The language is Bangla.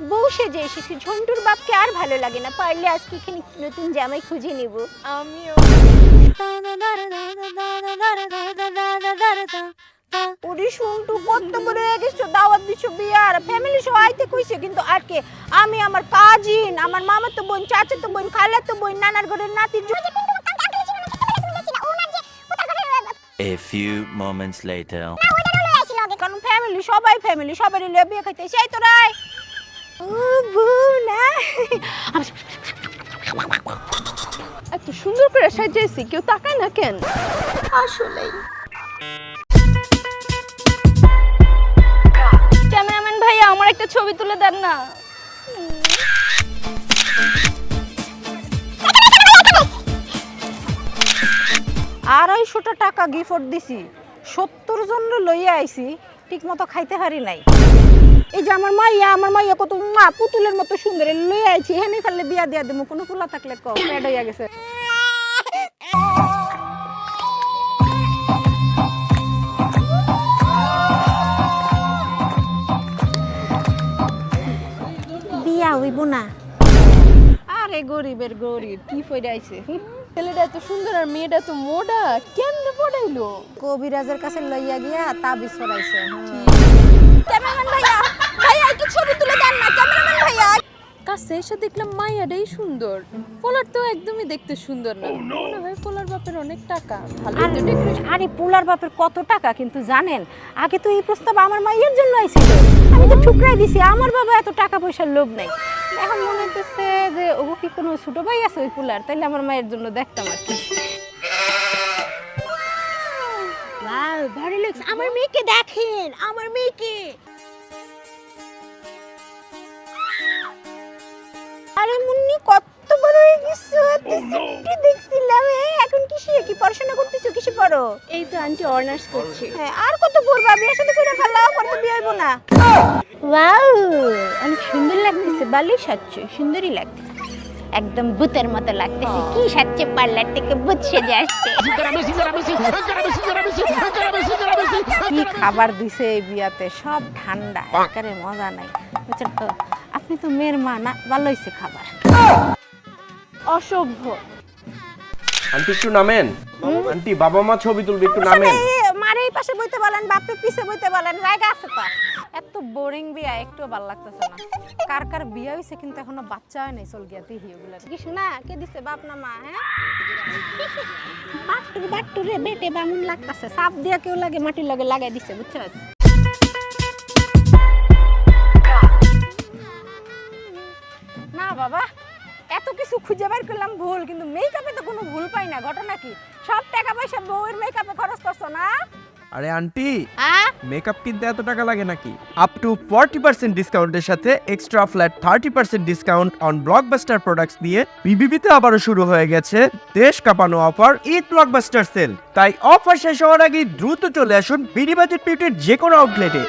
বউ সেজে এসেছি, ঝন্টুর বাপকে আর ভালো লাগে না, পারলে আজকে এখানে নতুন জামাই খুঁজে নিব। আমিও। ওরে সন্টু কত বড় হয়ে গেছো, দাওয়াত দিছো বিয়ার, ফ্যামিলি সহ আইতে কইছে কিন্তু আজকে আমি আমার কাজিন, আমার মামাতো বোন, চাচাতো বোন, খালাতো বোন, নানার ঘরের নাতির A few moments later. কারণ ফ্যামিলি সবাই লিয়ে বিয়ে খাইতে সেই তো রাই। ও বউ না এত সুন্দর করে সাজিয়েছি, কেউ তাকায় না কেন? আসলেই ক্যামেরাম্যান ভাইয়া আমার একটা ছবি তুলে দেন না। 250 টাকা গিফট দিছি, 70 জন লইয়া আইছি, ঠিক মতো খাইতে পারি নাই। এই যে আমার মাইয়া কত মা পুতুলের মতো সুন্দর লইয়া আইছি, এখানে ফেললে বিয়া দিয়া দেবো, কোনো ফুলা থাকলে কও, পেট হইয়া গেছে। বিয়া হইব না। আরে গরিবের গরিব কি ফইরা আইছে। ছেলেটা এত সুন্দর আর মেয়েটা এত মোটা, কেমনে পড়াইলো? কবিরাজের কাছে লইয়া গিয়া তাবিজ পড়াইছে। ক্যামেরাম্যান ভাইয়া, ভাইয়া একটু ছবি তুলে দেন না ক্যামেরাম্যান ভাইয়া। কাছে এসে দেখলাম মাইয়াটাই সুন্দর, পোলার তো একদমই দেখতে সুন্দর না। মনে হয় পোলার বাপের অনেক টাকা, ভালো তো ডেকোরেশন। আরে পোলার বাপের কত টাকা, কিন্তু জানেন আগে তো এই প্রস্তাব আমার মাইয়ের জন্য আইছিল, আমি তো ঠুকরাই দিছি, আমার বাবা এত টাকা পয়সার লোভ নাই। এখন মনে হচ্ছে যে ও কি কোনো ছোট ভাই আছে ওই পোলার, তাইলে আমার মায়ের জন্য দেখতাম আর কি। ওয়াও ভালো লাগছে, আমার মেয়েকে দেখেন, আমার মেয়েকে। আরে মুন্নি কত বড় হয়ে গেছো, তুই দেখছিলাম। এখন কি পড়াশোনা করতেছো, কিসে পড়ো? এই তো আন্টি অনার্স করছে। হ্যাঁ, আর কত পড়বা, বিয়ের সাথে করে ফেলাও, পরে তো বিয়ে হইব না। ওয়াও অনেক সুন্দর লাগতেছে, ভালোই সাজছো, সুন্দরই লাগতেছে, একদম ভূতের মতো লাগতেছে। কি সাজছে, পার্লার থেকে ভূত সেজে আসছে। কি খাবার দিছে এই বিয়াতে, সব ঠান্ডা, একেবারে মজা নাই। বুঝছেন তো, আপনি তো মেয়ের মা না, ভালো হইছে খাবার। অসভ্য। আন্টি একটু নামেন। আন্টি বাবা মা ছবি তুলবে, একটু নামেন। মারে এই পাশে বইতে বলেন, বাপরে পিছে বইতে বলেন, জায়গা আছে তো। এত বোরিং বিয়া, একটু ভালো লাগতেছে না। কার কার বিয়া হইছে কিন্তু এখনো বাচ্চা হয় নাই, চল গিয়া দেখি ওগুলা। কি শোনা, কে দিছে, বাপ না মা? হ্যাঁ, বাট্টু রে বেটে বামুন লাগতেছে, সাপ দিয়া কেউ লাগে মাটির লগে লাগাই দিছে, বুঝছস? না বাবা, এত কিছু খুঁজে বের করলাম ভুল, কিন্তু মেকআপে তো কোনো ভুল পাই না। ঘটনা কি, সব টাকা পয়সা বউয়ের মেকআপে খরচ করছো না? আরে আন্টি, হ্যাঁ, মেকআপ কিনতে এত টাকা লাগে নাকি? আপ টু 40% ডিসকাউন্টের সাথে extra flat 30% discount on blockbuster products দিয়ে বিবিবিতে আবারও শুরু হয়ে গেছে দেশ কাঁপানো অফার, ঈদ ব্লকবাস্টার সেল। তাই অফার শেষ হওয়ার আগে দ্রুত চলে আসুন বিডি বাজেট বিউটির যে কোনো আউটলেটে।